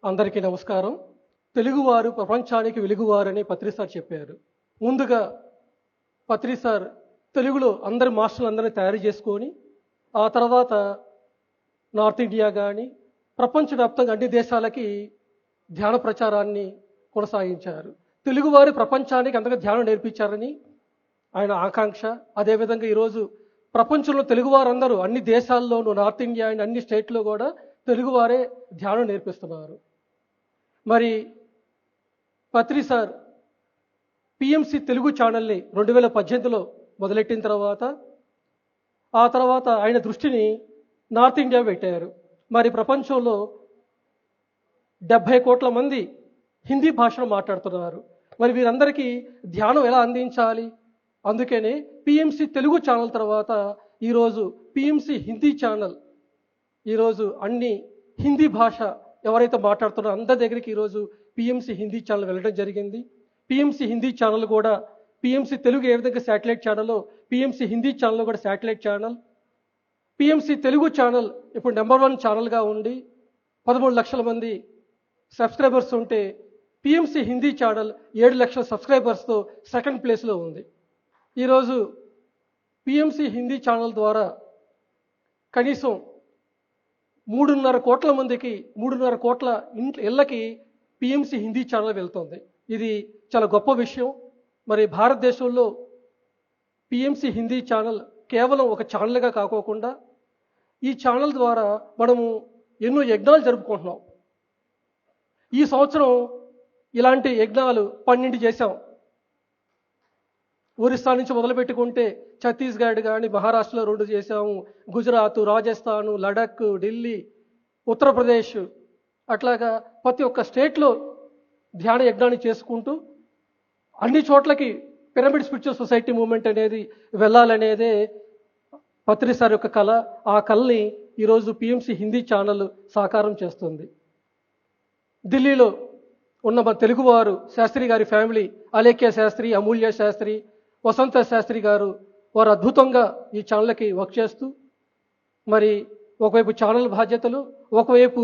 అందరికీ నమస్కారం. తెలుగువారు ప్రపంచానికి వెలుగువారని పత్రి సార్ చెప్పారు. ముందుగా పత్రి సార్ తెలుగులో అందరి మాస్టర్లందరినీ తయారు చేసుకొని ఆ తర్వాత నార్త్ ఇండియా కానీ ప్రపంచవ్యాప్తంగా అన్ని దేశాలకి ధ్యాన ప్రచారాన్ని కొనసాగించారు. తెలుగువారి ప్రపంచానికి అంతగా ధ్యానం నేర్పించారని ఆయన ఆకాంక్ష. అదేవిధంగా ఈరోజు ప్రపంచంలో తెలుగువారందరూ అన్ని దేశాల్లోనూ నార్త్ ఇండియా అండ్ అన్ని స్టేట్లో కూడా తెలుగువారే ధ్యానం నేర్పిస్తున్నారు. మరి పత్రి సార్ పిఎంసి తెలుగు ఛానల్ని 2018లో మొదలెట్టిన తర్వాత ఆ తర్వాత ఆయన దృష్టిని నార్త్ ఇండియా పెట్టారు. మరి ప్రపంచంలో 70 కోట్ల మంది హిందీ భాషను మాట్లాడుతున్నారు. మరి వీరందరికీ ధ్యానం ఎలా అందించాలి? అందుకనే పిఎంసి తెలుగు ఛానల్ తర్వాత ఈరోజు పిఎంసి హిందీ ఛానల్ ఈరోజు అన్ని హిందీ భాష ఎవరైతే మాట్లాడుతున్నారో అందరి దగ్గరికి ఈరోజు పిఎంసి హిందీ ఛానల్ వెళ్ళడం జరిగింది. పిఎంసి హిందీ ఛానల్ కూడా పిఎంసి తెలుగు ఏ విధంగా శాటిలైట్ ఛానల్లో పిఎంసి హిందీ ఛానల్ కూడా satellite channel. PMC Telugu channel ఇప్పుడు నెంబర్ 1 ఛానల్గా ఉండి 13 లక్షల మంది సబ్స్క్రైబర్స్ ఉంటే పిఎంసి హిందీ ఛానల్ 7 లక్షల సబ్స్క్రైబర్స్తో సెకండ్ ప్లేస్లో ఉంది. ఈరోజు పిఎంసి హిందీ ఛానల్ ద్వారా కనీసం 3.5 కోట్ల మందికి 3.5 కోట్ల ఇళ్ళకి పిఎంసి హిందీ ఛానల్ వెళ్తుంది. ఇది చాలా గొప్ప విషయం. మరి భారతదేశంలో పిఎంసి హిందీ ఛానల్ కేవలం ఒక ఛానల్గా కాకోకుండా ఈ ఛానల్ ద్వారా మనము ఎన్నో యజ్ఞాలు జరుపుకుంటున్నాం. ఈ సంవత్సరం ఇలాంటి యజ్ఞాలు 12 చేశాం. ఒరిస్సా నుంచి మొదలుపెట్టుకుంటే ఛత్తీస్గఢ్ కానీ మహారాష్ట్రలో 2 చేశాము, గుజరాత్, రాజస్థాన్, లడఖ్, ఢిల్లీ, ఉత్తరప్రదేశ్ అట్లాగా ప్రతి ఒక్క స్టేట్లో ధ్యాన యజ్ఞాన్ని చేసుకుంటూ అన్ని చోట్లకి పిరమిడ్ స్పిరిచువల్ సొసైటీ మూవ్మెంట్ అనేది వెళ్ళాలనేదే పత్రి సార్ యొక్క కళ. ఆ కళని ఈరోజు పిఎంసి హిందీ ఛానల్ సాకారం చేస్తుంది. ఢిల్లీలో ఉన్న మన తెలుగువారు శాస్త్రి గారి ఫ్యామిలీ, అలేఖ్య శాస్త్రి, అమూల్య శాస్త్రి, వసంత శాస్త్రి గారు వారు అద్భుతంగా ఈ ఛానల్కి వర్క్ చేస్తూ మరి ఒకవైపు ఛానల్ బాధ్యతలు, ఒకవైపు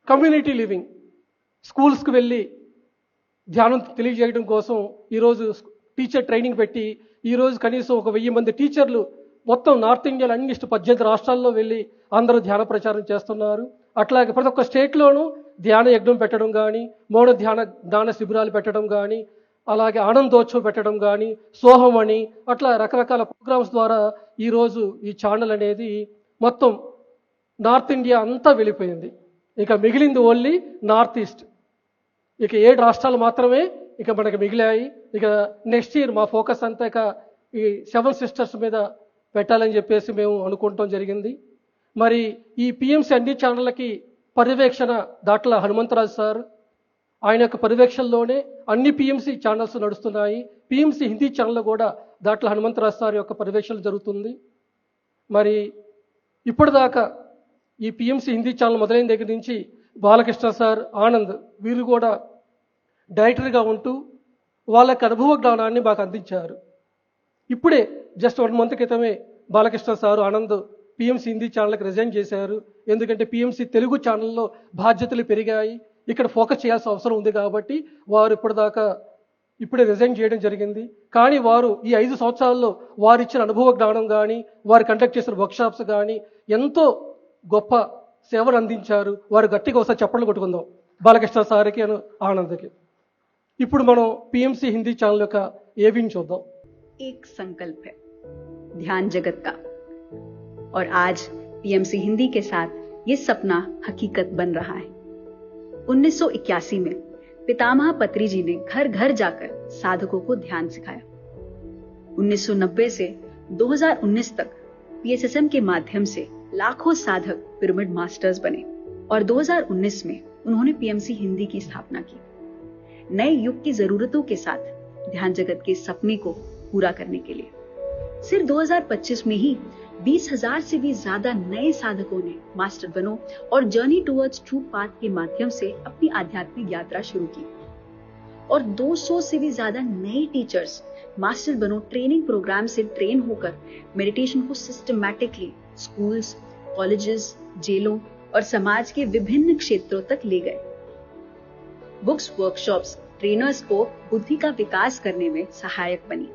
కమ్యూనిటీ లివింగ్ స్కూల్స్కి వెళ్ళి ధ్యానం తెలియజేయడం కోసం ఈరోజు టీచర్ ట్రైనింగ్ పెట్టి ఈరోజు కనీసం 1000 మంది టీచర్లు మొత్తం నార్త్ ఇండియాలో అన్ని 18 రాష్ట్రాల్లో వెళ్ళి అందరూ ధ్యాన ప్రచారం చేస్తున్నారు. అట్లాగే ప్రతి ఒక్క స్టేట్లోనూ ధ్యాన యజ్ఞం పెట్టడం కానీ, మౌన జ్ఞాన శిబిరాలు పెట్టడం కానీ, అలాగే ఆనందోత్సవం పెట్టడం కానీ, సోహం అని అట్లా రకరకాల ప్రోగ్రామ్స్ ద్వారా ఈరోజు ఈ ఛానల్ అనేది మొత్తం నార్త్ ఇండియా అంతా వెళ్ళిపోయింది. ఇక మిగిలింది ఓన్లీ నార్త్ ఈస్ట్. ఇక 7 రాష్ట్రాలు మాత్రమే ఇక మనకి మిగిలాయి. ఇక నెక్స్ట్ ఇయర్ మా ఫోకస్ అంతా ఇక ఈ 7 సిస్టర్స్ మీద పెట్టాలని చెప్పేసి మేము అనుకుంటాం జరిగింది. మరి ఈ పిఎంసి అన్ని ఛానళ్ళకి పర్యవేక్షణ దాట్ల హనుమంతరాజు సార్, ఆయన యొక్క పర్యవేక్షణలోనే అన్ని పిఎంసి ఛానల్స్ నడుస్తున్నాయి. పిఎంసి హిందీ ఛానల్ కూడా దాట్ల హనుమంతరాజు సార్ యొక్క పర్యవేక్షణ జరుగుతుంది. మరి ఇప్పటిదాకా ఈ పిఎంసి హిందీ ఛానల్ మొదలైన దగ్గర నుంచి బాలకృష్ణ సార్, ఆనంద్ వీరు కూడా డైరెక్టర్గా ఉంటూ వాళ్ళకి అనుభవ జ్ఞానాన్ని మాకు అందించారు. ఇప్పుడే జస్ట్ 1 మంత్ క్రితమే బాలకృష్ణ సారు, ఆనంద్ పిఎంసి హిందీ ఛానల్కి రిజైన్ చేశారు. ఎందుకంటే పిఎంసి తెలుగు ఛానల్లో బాధ్యతలు పెరిగాయి, ఇక్కడ ఫోకస్ చేయాల్సిన అవసరం ఉంది కాబట్టి వారు ఇప్పుడే రిజైన్ చేయడం జరిగింది. కానీ వారు ఈ 5 సంవత్సరాల్లో వారు ఇచ్చిన అనుభవ జ్ఞానం కానీ, వారు కండక్ట్ చేసిన వర్క్షాప్స్ కానీ ఎంతో గొప్ప సేవలు అందించారు. వారు గట్టిగా ఒకసారి చప్పట్లు కొట్టుకుందాం బాలకృష్ణ సార్కి, ఆనంద్కి. ఇప్పుడు మనం పిఎంసి హిందీ ఛానల్ యొక్క ఏవిని చూద్దాం. एक संकल्प है ध्यान जगत का, और आज पीएमसी हिंदी के साथ ये सपना हकीकत बन रहा है. 1981 में पितामह पत्री जी ने घर घर जाकर साधकों को ध्यान सिखाया. 1990 से 2019 तक पीएसएसएम के माध्यम से लाखों साधक पिरामिड मास्टर्स बने और 2019 में उन्होंने पीएमसी हिंदी की स्थापना की. नए युग की जरूरतों के साथ ध्यान जगत के सपने को पूरा करने के लिए सिर्फ 2025 में ही 20,000 से भी ज्यादा नए साधकों ने मास्टर बनो और जर्नी टुवर्ड्स ट्रू पाथ के माध्यम से अपनी आध्यात्मिक यात्रा शुरू की. और 200 से भी ज्यादा नए टीचर्स मास्टर बनो ट्रेनिंग प्रोग्राम से ट्रेन होकर मेडिटेशन को सिस्टमैटिकली स्कूल्स, कॉलेजेस, जेलों और समाज के विभिन्न क्षेत्रों तक ले गए। बुक्स वर्कशॉप्स ट्रेनर्स को बुद्धि का विकास करने में सहायक बनी।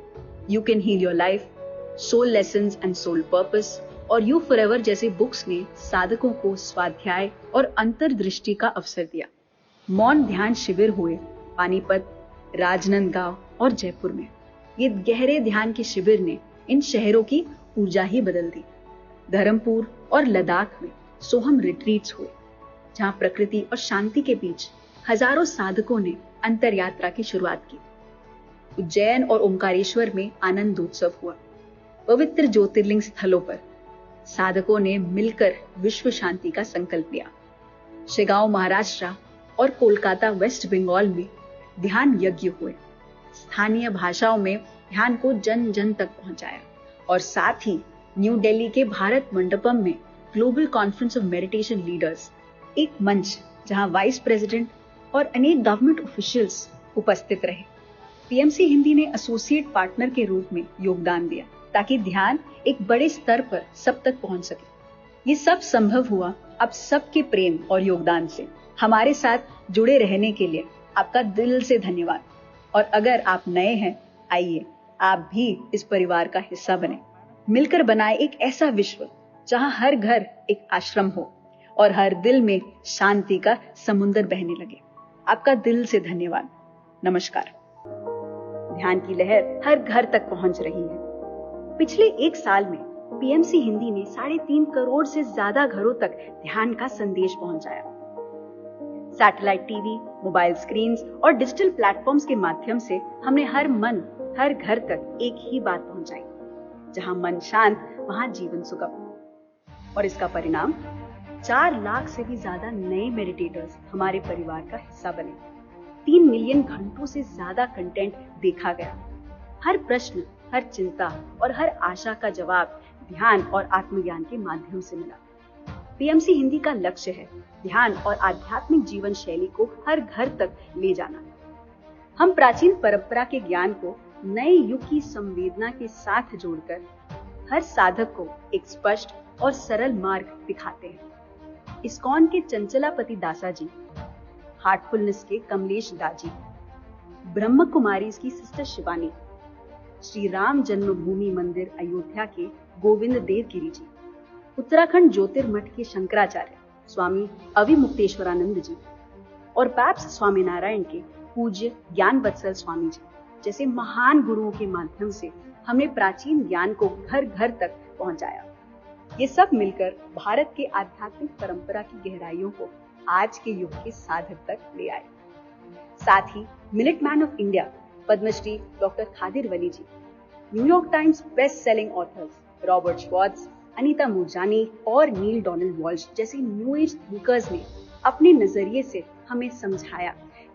You can heal your life, soul lessons and soul purpose और यू फॉरएवर जैसे बुक्स ने साधकों को स्वाध्याय और अंतर्दृष्टि का अवसर दिया। मौन ध्यान शिविर हुए पानीपत, राजनांदगांव और जयपुर में। ये गहरे ध्यान के शिविर ने इन शहरों की ऊर्जा ही बदल दी। धर्मपुर और लद्दाख में सोहम रिट्रीट्स हुए, जहां प्रकृति और शांति के बीच हजारों साधकों ने अंतर यात्रा की शुरुआत की। उज्जैन और ओंकारेश्वर में आनंदोत्सव हुआ। पवित्र ज्योतिर्लिंग स्थलों पर साधकों ने मिलकर विश्व शांति का संकल्प लिया। शिगांव महाराष्ट्र और कोलकाता वेस्ट बंगाल में ध्यान यज्ञ हुए। स्थानीय भाषाओं में ध्यान को जन जन तक पहुंचाया और साथ ही न्यू दिल्ली के भारत मंडपम में global conference of meditation leaders, एक मंच जहां वाइस प्रेसिडेंट और अनेक गवर्नमेंट ऑफिशियल्स उपस्थित रहे। पीएमसी हिंदी ने एसोसिएट पार्टनर के रूप में योगदान दिया ताकि ध्यान एक बड़े स्तर पर सब तक पहुंच सके। ये सब संभव हुआ अब सबके प्रेम और योगदान से। हमारे साथ जुड़े रहने के लिए आपका दिल से धन्यवाद। और अगर आप नए हैं, आइए आप भी इस परिवार का हिस्सा बने। मिलकर बनाए एक ऐसा विश्व जहां हर घर एक आश्रम हो और हर दिल में शांति का समुंदर बहने लगे। आपका दिल से धन्यवाद। नमस्कार। ध्यान की लहर हर घर तक पहुंच रही है। पिछले एक साल में पीएमसी हिंदी ने 3.5 करोड़ से ज्यादा घरों तक ध्यान का संदेश पहुंचाया। सैटेलाइट टीवी, मोबाइल स्क्रीन्स और डिजिटल प्लेटफॉर्म्स के माध्यम से हमने हर मन, हर घर तक एक ही बात पहुंचाई। जहां मन शांत, वहां जीवन सुगम। और इसका परिणाम 4 लाख से भी ज्यादा नए मेडिटेटर्स हमारे परिवार का हिस्सा बने। 3 मिलियन घंटों से ज्यादा कंटेंट देखा गया। हर प्रश्न, हर चिंता और हर आशा का जवाब ध्यान और आत्मज्ञान के माध्यम से मिला। पीएमसी हिंदी का लक्ष्य है ध्यान और आध्यात्मिक जीवन शैली को हर घर तक ले जाना। हम प्राचीन परंपरा के ज्ञान को नए युग की संवेदना के साथ जोड़कर हर साधक को एक स्पष्ट और सरल मार्ग दिखाते हैं। इस्कॉन के चंचलापति दासा जी, हार्टफुलनेस के कमलेश दाजी, ब्रह्म कुमारी की सिस्टर शिवानी, श्री राम जन्मभूमि मंदिर अयोध्या के गोविंद देव गिरी जी, उत्तराखंड ज्योतिर्मठ के शंकराचार्य स्वामी अविमुक्तेश्वरानंद जी और पैप्स स्वामीनारायण के पूज्य ज्ञान वत्सल स्वामी जी जैसे महान गुरुओं के माध्यम से हमने प्राचीन ज्ञान को घर घर तक पहुंचाया। ये सब मिलकर भारत के आध्यात्मिक परंपरा की गहराइयों को आज के युग के साधक तक ले आए। साथ ही minute man of India Padmashri doctor Khadir Vali ji, New York Times best selling authors Robert Schwartz, Anita Moorjani और नील डोनाल्ड वॉल्श जैसे न्यू एज थिंकर्स ने अपने नजरिए से हमें समझाया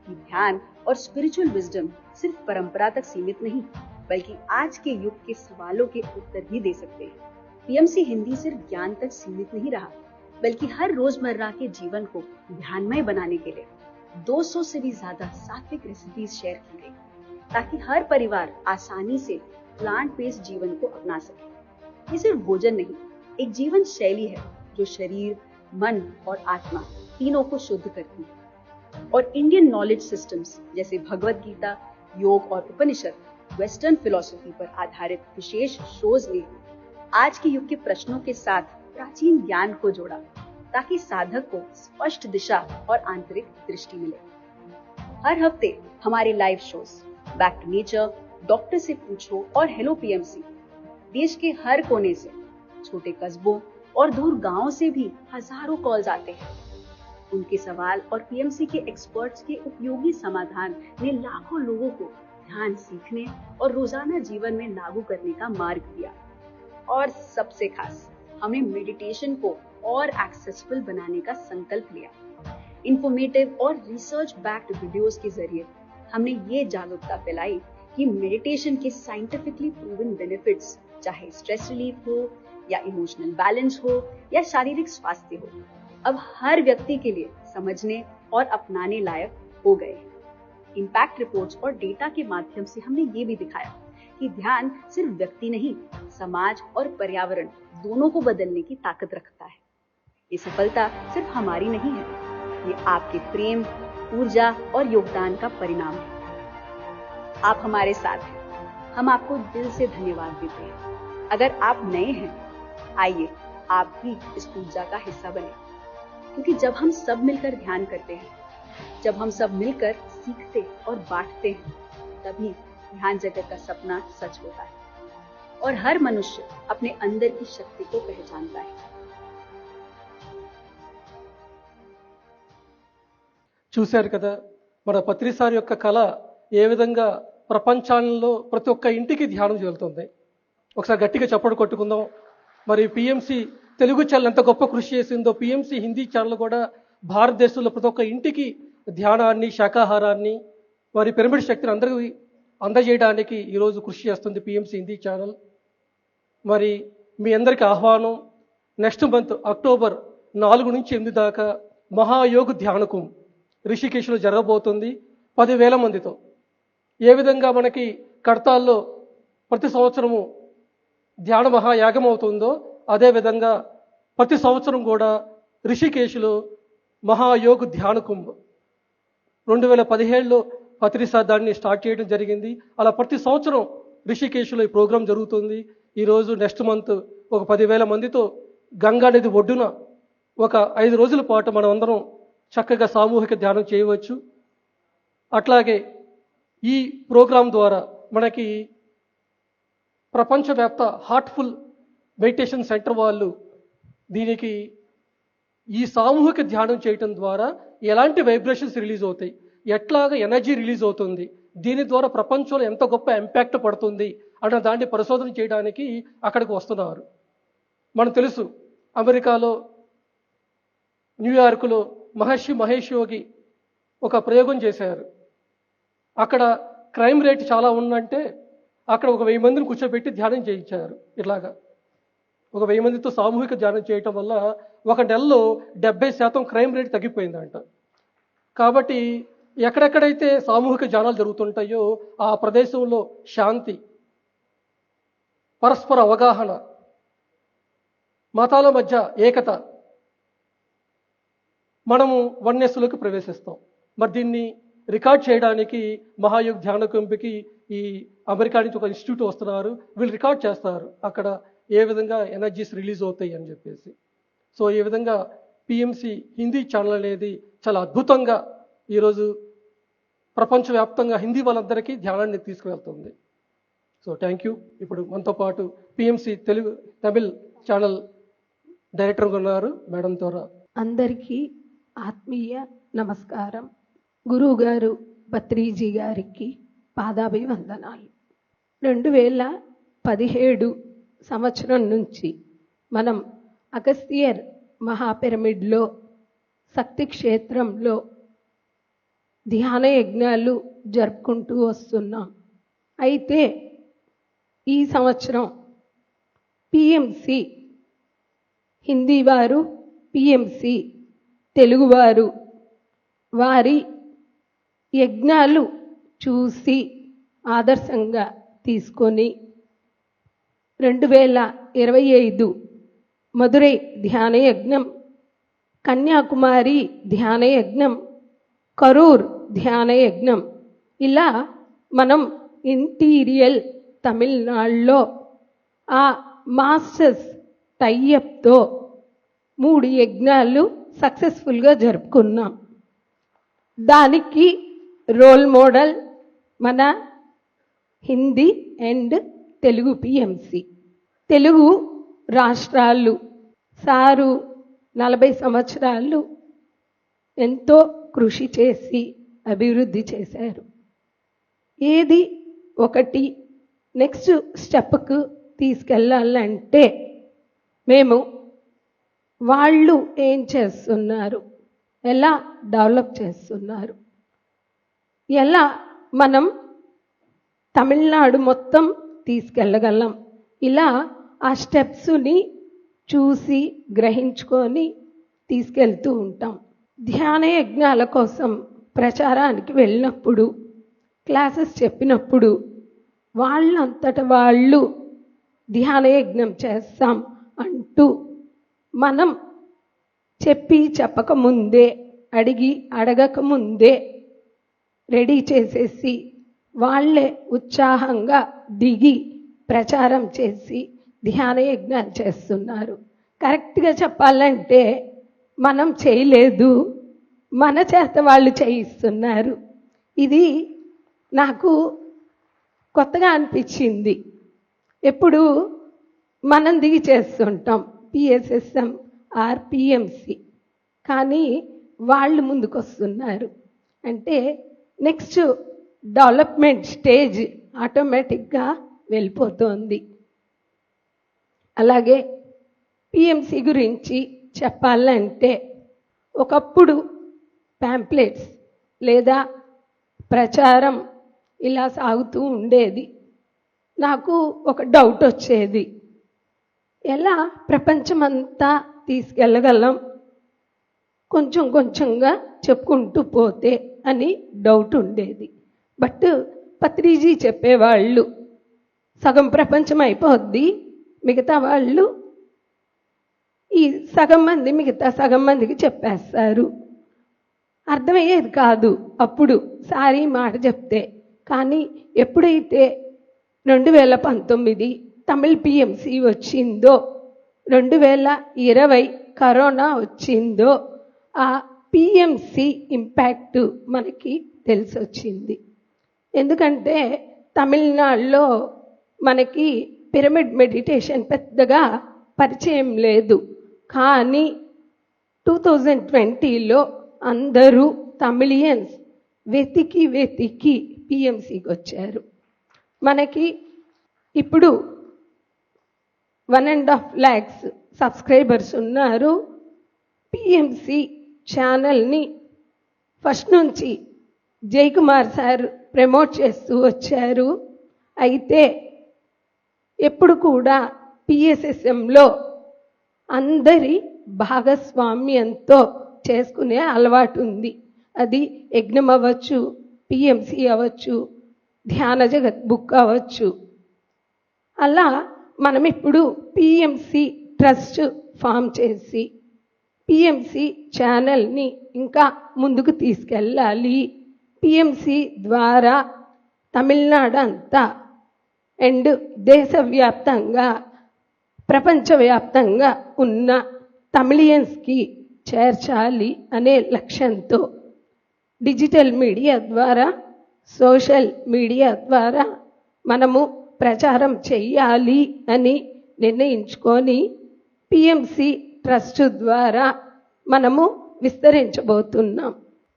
कि ध्यान और स्पिरिचुअल विजडम सिर्फ परंपरा तक सीमित नहीं, बल्कि आज के युग के सवालों के उत्तर भी दे सकते हैं। पीएमसी हिंदी सिर्फ ज्ञान तक सीमित नहीं रहा, बल्कि हर रोजमर्रा के जीवन को ध्यानमय बनाने के लिए 200 से भी ज्यादा सात्विक रेसिपीज शेयर की गई, ताकि हर परिवार आसानी से प्लांट बेस्ड जीवन को अपना सके। ये सिर्फ भोजन नहीं, एक जीवन शैली है जो शरीर, मन और आत्मा तीनों को शुद्ध करती है। और इंडियन नॉलेज सिस्टम्स जैसे भगवत गीता, योग और उपनिषद, वेस्टर्न फिलॉसफी पर आधारित विशेष शोज ने आज के युग के प्रश्नों के साथ प्राचीन ज्ञान को जोड़ा, ताकि साधक को स्पष्ट दिशा और आंतरिक दृष्टि मिले। हर हफ्ते हमारे live shows back to nature, doctor से पूछो और हेलो पीएमसी देश के हर कोने से, छोटे कस्बों और दूर गांवों से भी हजारों कॉल्स आते हैं। उनके सवाल और पीएमसी के एक्सपर्ट्स के उपयोगी समाधान ने लाखों लोगों को ध्यान सीखने और रोजाना जीवन में लागू करने का मार्ग दिया। और सबसे खास, हमने मेडिटेशन को और एक्सेसिबल बनाने का संकल्प लिया। इंफॉर्मेटिव और रिसर्च बैक्ड वीडियोस के जरिए हमने ये जागरूकता फैलाई कि मेडिटेशन के साइंटिफिकली प्रूवन बेनिफिट्स, चाहे स्ट्रेस रिलीफ हो या इमोशनल बैलेंस हो या शारीरिक स्वास्थ्य हो, अब हर व्यक्ति के लिए समझने और अपनाने लायक हो गए हैं। इम्पैक्ट रिपोर्ट्स और डेटा के माध्यम से हमने ये भी दिखाया कि ध्यान सिर्फ व्यक्ति नहीं, समाज और पर्यावरण दोनों को बदलने की ताकत रखता है। ये सफलता सिर्फ हमारी नहीं है, ये आपके प्रेम, ऊर्जा और योगदान का परिणाम है। आप हमारे साथ हैं, हम आपको दिल से धन्यवाद देते हैं। अगर आप नए हैं, आइए आप भी इस ऊर्जा का हिस्सा बने, क्योंकि जब हम सब मिलकर ध्यान करते हैं, जब हम सब मिलकर सीखते और बांटते हैं, तभी ध्यान जगत का सपना सच होता है और हर मनुष्य अपने अंदर की शक्ति को पहचानता है। చూశారు కదా, మన పత్రిసారి యొక్క కళ ఏ విధంగా ప్రపంచంలో ప్రతి ఒక్క ఇంటికి ధ్యానం చెల్లుతుంది. ఒకసారి గట్టిగా చప్పట్లు కొట్టుకుందాం. మరి పిఎంసి తెలుగు ఛానల్ ఎంత గొప్ప కృషి చేసిందో, పిఎంసి హిందీ ఛానల్ కూడా భారతదేశంలో ప్రతి ఒక్క ఇంటికి ధ్యానాన్ని, శాకాహారాన్ని, మరి పిరమిడ్ శక్తిని అందరికీ అందజేయడానికి ఈరోజు కృషి చేస్తుంది పిఎంసి హిందీ ఛానల్. మరి మీ అందరికీ ఆహ్వానం. నెక్స్ట్ మంత్ అక్టోబర్ 4 నుంచి 8 దాకా మహాయోగ్ ధ్యానకం రిషికేశ్లో జరగబోతుంది 10,000 మందితో. ఏ విధంగా మనకి కడతాల్లో ప్రతి సంవత్సరము ధ్యాన మహాయాగం అవుతుందో, అదేవిధంగా ప్రతి సంవత్సరం కూడా రిషికేశ్లో మహాయోగ్ ధ్యానకం 2017లో పత్రిసా దాన్ని స్టార్ట్ చేయడం జరిగింది. అలా ప్రతి సంవత్సరం రిషికేశ్లో ఈ ప్రోగ్రాం జరుగుతుంది. ఈరోజు నెక్స్ట్ మంత్ ఒక 10,000 మందితో గంగా నది ఒడ్డున ఒక 5 రోజుల పాటు మనం అందరం చక్కగా సామూహిక ధ్యానం చేయవచ్చు. అట్లాగే ఈ ప్రోగ్రాం ద్వారా మనకి ప్రపంచవ్యాప్త హార్ట్ఫుల్ మెడిటేషన్ సెంటర్ వాళ్ళు దీనికి ఈ సామూహిక ధ్యానం చేయటం ద్వారా ఎలాంటి వైబ్రేషన్స్ రిలీజ్ అవుతాయి, ఎట్లాగా ఎనర్జీ రిలీజ్ అవుతుంది, దీని ద్వారా ప్రపంచంలో ఎంత గొప్ప ఇంపాక్ట్ పడుతుంది అన్న దాన్ని పరిశోధన చేయడానికి అక్కడికి వస్తున్నారు. మనకు తెలుసు, అమెరికాలో న్యూయార్క్లో మహర్షి మహేష్ యోగి ఒక ప్రయోగం చేశారు. అక్కడ క్రైమ్ రేట్ చాలా ఉందంటే అక్కడ ఒక 1000 మందిని కూర్చోబెట్టి ధ్యానం చేయించారు. ఇట్లాగా ఒక 1000 మందితో సామూహిక ధ్యానం చేయటం వల్ల ఒక నెలలో 70% క్రైమ్ రేట్ తగ్గిపోయిందంట. కాబట్టి ఎక్కడెక్కడైతే సామూహిక ధ్యానాలు జరుగుతుంటాయో ఆ ప్రదేశంలో శాంతి, పరస్పర అవగాహన, మతాల మధ్య ఏకత, మనము వన్నెస్లోకి ప్రవేశిస్తాం. మరి దీన్ని రికార్డ్ చేయడానికి మహాయోగ్ ధ్యాన కంపికి ఈ అమెరికా నుంచి ఒక ఇన్స్టిట్యూట్ వస్తున్నారు. వీళ్ళు రికార్డ్ చేస్తారు అక్కడ ఏ విధంగా ఎనర్జీస్ రిలీజ్ అవుతాయి అని చెప్పేసి. సో ఈ విధంగా పిఎంసి హిందీ ఛానల్ అనేది చాలా అద్భుతంగా ఈరోజు ప్రపంచవ్యాప్తంగా హిందీ వాళ్ళందరికీ ధ్యానాన్ని తీసుకువెళ్తుంది. So thank you. ఇప్పుడు మనతో పాటు పిఎంసి తమిళ్ ఛానల్ డైరెక్టర్ ఉన్నారు మేడం ద్వారా. అందరికీ ఆత్మీయ నమస్కారం. గురువు గారు పత్రిజీ గారికి పాదాభివందనాలు. 2017 సంవత్సరం నుంచి మనం అగస్త్యర్ మహాపిరమిడ్లో శక్తి క్షేత్రంలో ధ్యాన యజ్ఞాలు జరుపుకుంటూ వస్తున్నాం. అయితే ఈ సంవత్సరం పిఎంసి హిందీ వారు, పిఎంసి తెలుగువారు వారి యజ్ఞాలు చూసి ఆదర్శంగా తీసుకొని 2025 మదురై ధ్యాన యజ్ఞం, కన్యాకుమారి ధ్యాన యజ్ఞం, కరూర్ ధ్యాన యజ్ఞం, ఇలా మనం ఇంటీరియల్ తమిళనాడులో ఆ మాస్టర్స్ టైఅప్తో 3 యజ్ఞాలు సక్సెస్ఫుల్గా జరుపుకున్నాం. దానికి రోల్ మోడల్ మన హిందీ అండ్ తెలుగు పిఎంసి. తెలుగు రాష్ట్రాలు సారు 40 సంవత్సరాలు ఎంతో కృషి చేసి అభివృద్ధి చేశారు. ఏది ఒకటి నెక్స్ట్ స్టెప్కు తీసుకెళ్ళాలంటే మేము వాళ్ళు ఏం చేస్తున్నారు, ఎలా డెవలప్ చేస్తున్నారు, ఎలా మనం తమిళనాడు మొత్తం తీసుకెళ్ళగలం, ఇలా ఆ స్టెప్స్ని చూసి గ్రహించుకొని తీసుకెళ్తూ ఉంటాం. ధ్యాన యజ్ఞాల కోసం ప్రచారానికి వెళ్ళినప్పుడు, క్లాసెస్ చెప్పినప్పుడు వాళ్ళంతట వాళ్ళు ధ్యాన యజ్ఞం చేస్తాం అంటూ మనం చెప్పి చెప్పకముందే, అడిగి అడగకముందే రెడీ చేసేసి వాళ్ళే ఉత్సాహంగా దిగి ప్రచారం చేసి ధ్యాన యజ్ఞాలు చేస్తున్నారు. కరెక్ట్గా చెప్పాలంటే మనం చేయలేదు, మన చేత వాళ్ళు చేయిస్తున్నారు. ఇది నాకు కొత్తగా అనిపించింది. ఎప్పుడు మనం దిగి చేస్తుంటాం పిఎస్ఎస్ఎం ఆర్ పిఎంసి, కానీ వాళ్ళు ముందుకు వస్తున్నారు అంటే నెక్స్ట్ డెవలప్మెంట్ స్టేజ్ ఆటోమేటిక్గా వెళ్ళిపోతుంది. అలాగే పిఎంసి గురించి చెప్పాలంటే ఒకప్పుడు ప్యాంప్లెట్స్ లేదా ప్రచారం ఇలా సాగుతూ ఉండేది. నాకు ఒక డౌట్ వచ్చేది, ఎలా ప్రపంచమంతా తీసుకెళ్ళగలం కొంచెం కొంచెంగా చెప్పుకుంటూ పోతే అని డౌట్ ఉండేది. బట్ పత్రిజీ చెప్పేవాళ్ళు సగం ప్రపంచం అయిపోద్ది, మిగతా వాళ్ళు ఈ సగం మంది మిగతా సగం మందికి చెప్పేస్తారు. అర్థమయ్యేది కాదు అప్పుడు సారీ మాట చెప్తే. కానీ ఎప్పుడైతే 2019 తమిళ్ పిఎంసి వచ్చిందో, 2020 కరోనా వచ్చిందో, ఆ పిఎంసి ఇంపాక్ట్ మనకి తెలిసొచ్చింది. ఎందుకంటే తమిళనాడులో మనకి పిరమిడ్ మెడిటేషన్ పెద్దగా పరిచయం లేదు. కానీ 2020లో అందరూ తమిళియన్స్ వెతికి వెతికి పిఎంసికి వచ్చారు. మనకి ఇప్పుడు 1.5 lakhs సబ్స్క్రైబర్స్ ఉన్నారు. పిఎంసి ఛానల్ని ఫస్ట్ నుంచి జయకుమార్ సార్ ప్రమోట్ చేస్తూ వచ్చారు. అయితే ఎప్పుడు కూడా పిఎస్ఎస్ఎంలో అందరి భాగస్వామ్యంతో చేసుకునే అలవాటు ఉంది. అది యజ్ఞం అవ్వచ్చు, పిఎంసి అవ్వచ్చు, ధ్యాన జగత్ బుక్ అవ్వచ్చు. అలా మనం ఇప్పుడు పిఎంసి ట్రస్ట్ ఫామ్ చేసి పిఎంసి ఛానల్ని ఇంకా ముందుకు తీసుకెళ్ళాలి. పిఎంసి ద్వారా తమిళనాడు అంతా అండ్ దేశవ్యాప్తంగా ప్రపంచవ్యాప్తంగా ఉన్న తమిళియన్స్కి చేర్చాలి అనే లక్ష్యంతో డిజిటల్ మీడియా ద్వారా, సోషల్ మీడియా ద్వారా మనము ప్రచారం చెయ్యాలి అని నిర్ణయించుకొని పిఎంసి ట్రస్ట్ ద్వారా మనము విస్తరించబోతున్నాం.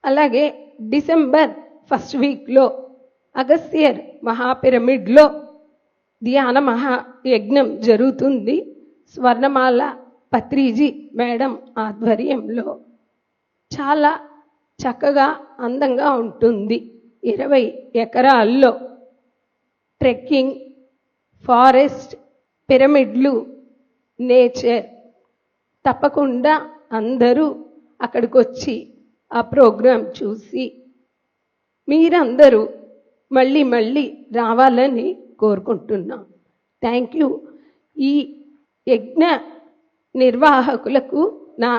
అలాగే డిసెంబర్ 1st వీక్లో అగస్త్యర్ మహాపిరమిడ్లో ధ్యాన మహాయజ్ఞం జరుగుతుంది. స్వర్ణమాల పత్రిజీ మేడం ఆధ్వర్యంలో చాలా చక్కగా అందంగా ఉంటుంది. 20 ఎకరాల్లో ట్రెక్కింగ్, ఫారెస్ట్, పిరమిడ్లు, నేచర్. తప్పకుండా అందరూ అక్కడికి వచ్చి ఆ ప్రోగ్రాం చూసి మీరందరూ మళ్ళీ మళ్ళీ రావాలని కోరుకుంటున్నాం. Thank you. ఈ యజ్ఞ నిర్వాహకులకు నా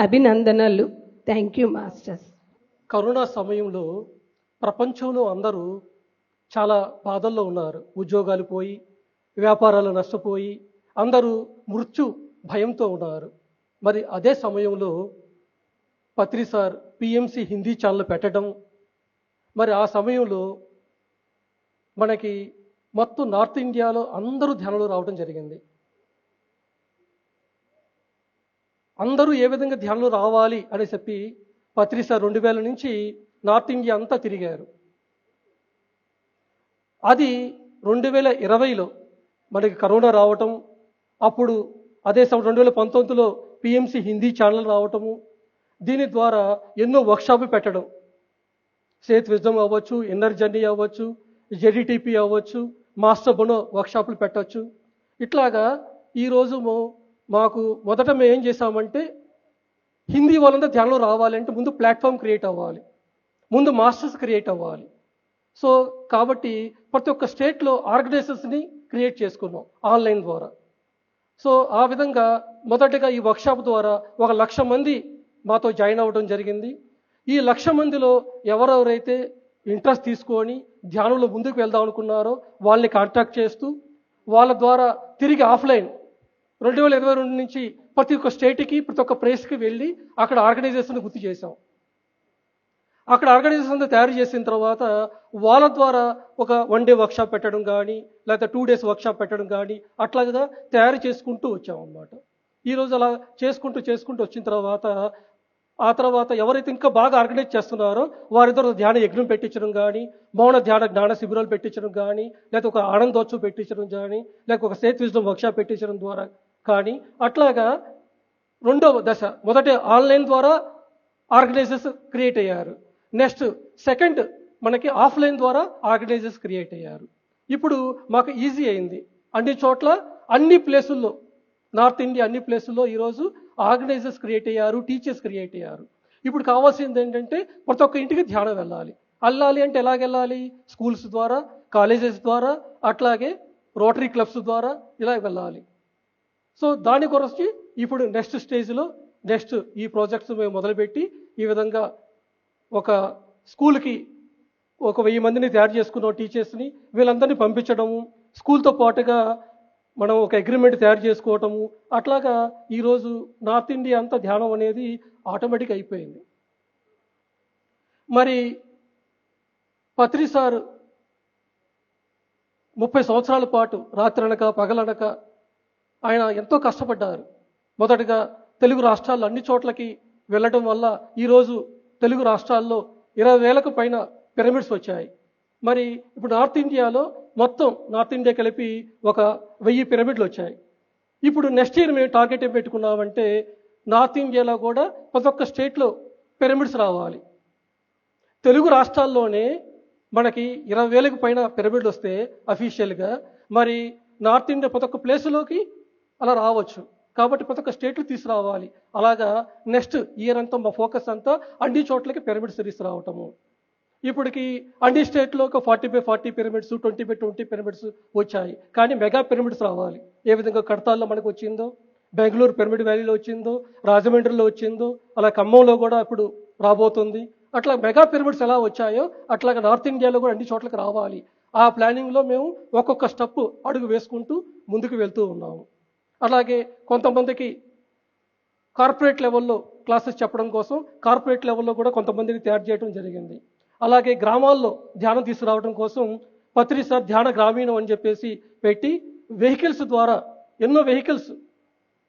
అభినందనలు. Thank you masters. కరోనా సమయంలో ప్రపంచంలో అందరూ చాలా బాధల్లో ఉన్నారు. ఉద్యోగాలు పోయి, వ్యాపారాలు నష్టపోయి, అందరూ మృత్యు భయంతో ఉన్నారు. మరి అదే సమయంలో పత్రి సార్ పిఎంసి హిందీ ఛానల్ పెట్టడం, మరి ఆ సమయంలో మనకి మొత్తం నార్త్ ఇండియాలో అందరూ ధ్యానంలో రావడం జరిగింది. అందరూ ఏ విధంగా ధ్యానంలో రావాలి అని చెప్పి పత్రి సార్ 2000 నుంచి నార్త్ ఇండియా అంతా తిరిగారు. అది 2020లో మనకి కరోనా రావటం, అప్పుడు అదే 2019లో పిఎంసి హిందీ ఛానల్ రావటము, దీని ద్వారా ఎన్నో వర్క్షాపులు పెట్టడం, సేత్ విజ్డమ్ అవ్వచ్చు, ఇన్నర్ జర్నీ అవ్వచ్చు, జెడిటిపి అవ్వచ్చు, మాస్టర్ బొనో వర్క్షాపులు పెట్టవచ్చు. ఇట్లాగా ఈరోజు మాకు మొదట మేము ఏం చేసామంటే హిందీ వాళ్ళంతా ధ్యానంలో రావాలంటే ముందు ప్లాట్ఫామ్ క్రియేట్ అవ్వాలి, ముందు మాస్టర్స్ క్రియేట్ అవ్వాలి. సో కాబట్టి ప్రతి ఒక్క స్టేట్లో ఆర్గనైజేషన్స్ని క్రియేట్ చేసుకున్నాం ఆన్లైన్ ద్వారా. సో ఆ విధంగా మొదటగా ఈ వర్క్షాప్ ద్వారా 1,00,000 మంది మాతో జాయిన్ అవ్వడం జరిగింది. ఈ 1,00,000 మందిలో ఎవరెవరైతే ఇంట్రెస్ట్ తీసుకొని ధ్యానంలో ముందుకు వెళ్దాం అనుకున్నారో వాళ్ళని కాంటాక్ట్ చేస్తూ వాళ్ళ ద్వారా తిరిగి ఆఫ్లైన్ 2022 నుంచి ప్రతి ఒక్క స్టేట్కి ప్రతి ఒక్క ప్లేస్కి వెళ్ళి అక్కడ ఆర్గనైజేషన్ గుర్తు చేశాం. అక్కడ ఆర్గనైజేషన్ తయారు చేసిన తర్వాత వాళ్ళ ద్వారా ఒక 1 డే వర్క్షాప్ పెట్టడం కానీ లేకపోతే 2 డేస్ వర్క్షాప్ పెట్టడం కానీ అట్లాగా తయారు చేసుకుంటూ వచ్చాం అన్నమాట. ఈరోజు అలా చేసుకుంటూ వచ్చిన తర్వాత ఆ తర్వాత ఎవరైతే ఇంకా బాగా ఆర్గనైజ్ చేస్తున్నారో వారిద్దరు ధ్యాన యజ్ఞం పెట్టించడం కానీ, మౌన ధ్యాన జ్ఞాన శిబిరాలు పెట్టించడం కానీ, లేకపోతే ఒక ఆనందోత్సవం పెట్టించడం కానీ, లేకపోతే ఒక సేత్ విజ్డమ్ వర్క్షాప్ పెట్టించడం ద్వారా కానీ అట్లాగా రెండవ దశ. మొదట ఆన్లైన్ ద్వారా ఆర్గనైజర్స్ క్రియేట్ అయ్యారు. నెక్స్ట్ సెకండ్ మనకి ఆఫ్లైన్ ద్వారా ఆర్గనైజర్స్ క్రియేట్ అయ్యారు. ఇప్పుడు మాకు ఈజీ అయింది. అన్ని చోట్ల అన్ని ప్లేసుల్లో నార్త్ ఇండియా అన్ని ప్లేసుల్లో ఈరోజు ఆర్గనైజర్స్ క్రియేట్ అయ్యారు, టీచర్స్ క్రియేట్ అయ్యారు. ఇప్పుడు కావాల్సింది ఏంటంటే ప్రతి ఒక్క ఇంటికి ధ్యానం వెళ్ళాలి అంటే ఎలాగెళ్ళాలి? స్కూల్స్ ద్వారా, కాలేజెస్ ద్వారా, అట్లాగే రోటరీ క్లబ్స్ ద్వారా ఇలా వెళ్ళాలి. సో దాని గురించి ఇప్పుడు నెక్స్ట్ స్టేజ్లో నెక్స్ట్ ఈ ప్రాజెక్ట్స్ మేము మొదలుపెట్టి ఈ విధంగా ఒక స్కూల్కి ఒక 1000 మందిని తయారు చేసుకున్నాం టీచర్స్ని. వీళ్ళందరినీ పంపించడము, స్కూల్తో పాటుగా మనం ఒక అగ్రిమెంట్ తయారు చేసుకోవటము, అట్లాగా ఈరోజు నార్త్ ఇండియా అంతా ధ్యానం అనేది ఆటోమేటిక్ అయిపోయింది. మరి పత్రి సార్ 30 సంవత్సరాల పాటు రాత్రనక పగలనక ఆయన ఎంతో కష్టపడ్డారు. మొదటగా తెలుగు రాష్ట్రాల్లో అన్ని చోట్లకి వెళ్ళడం వల్ల ఈరోజు తెలుగు రాష్ట్రాల్లో 20,000కు పైన పిరమిడ్స్ వచ్చాయి. మరి ఇప్పుడు నార్త్ ఇండియాలో మొత్తం నార్త్ ఇండియా కలిపి ఒక 1000 పిరమిడ్లు వచ్చాయి. ఇప్పుడు నెక్స్ట్ ఇయర్ మేము టార్గెట్ ఏం పెట్టుకున్నామంటే నార్త్ ఇండియాలో కూడా ప్రతి ఒక్క స్టేట్లో పిరమిడ్స్ రావాలి. తెలుగు రాష్ట్రాల్లోనే మనకి 20,000కు పైన పిరమిడ్లు వస్తే అఫీషియల్గా మరి నార్త్ ఇండియా ప్రతి ఒక్క ప్లేసులోకి అలా రావచ్చు. కాబట్టి ప్రతి ఒక్క స్టేట్లు తీసుకురావాలి. అలాగా నెక్స్ట్ ఇయర్ అంతా మా ఫోకస్ అంతా అన్ని చోట్లకి పిరమిడ్స్ తీసుకురావటము. ఇప్పటికి అన్ని స్టేట్లో ఒక 40/40 పిరమిడ్స్, 20/20 పిరమిడ్స్ వచ్చాయి. కానీ మెగా పిరమిడ్స్ రావాలి. ఏ విధంగా కడతాల్లో మనకు వచ్చిందో, బెంగళూరు పిరమిడ్ వ్యాలీలో వచ్చిందో, రాజమండ్రిలో వచ్చిందో, అలా ఖమ్మంలో కూడా ఇప్పుడు రాబోతుంది. అట్లా మెగా పిరమిడ్స్ ఎలా వచ్చాయో అట్లాగా నార్త్ ఇండియాలో కూడా అన్ని చోట్లకి రావాలి. ఆ ప్లానింగ్లో మేము ఒక్కొక్క స్టెప్ అడుగు వేసుకుంటూ ముందుకు వెళ్తూ ఉన్నాము. అలాగే కొంతమందికి కార్పొరేట్ లెవెల్లో క్లాసెస్ చెప్పడం కోసం కార్పొరేట్ లెవెల్లో కూడా కొంతమందిని తయారు చేయడం జరిగింది. అలాగే గ్రామాల్లో ధ్యానం తీసుకురావడం కోసం పత్రి సార్ ధ్యాన గ్రామీణం అని చెప్పేసి పెట్టి వెహికల్స్ ద్వారా ఎన్నో వెహికల్స్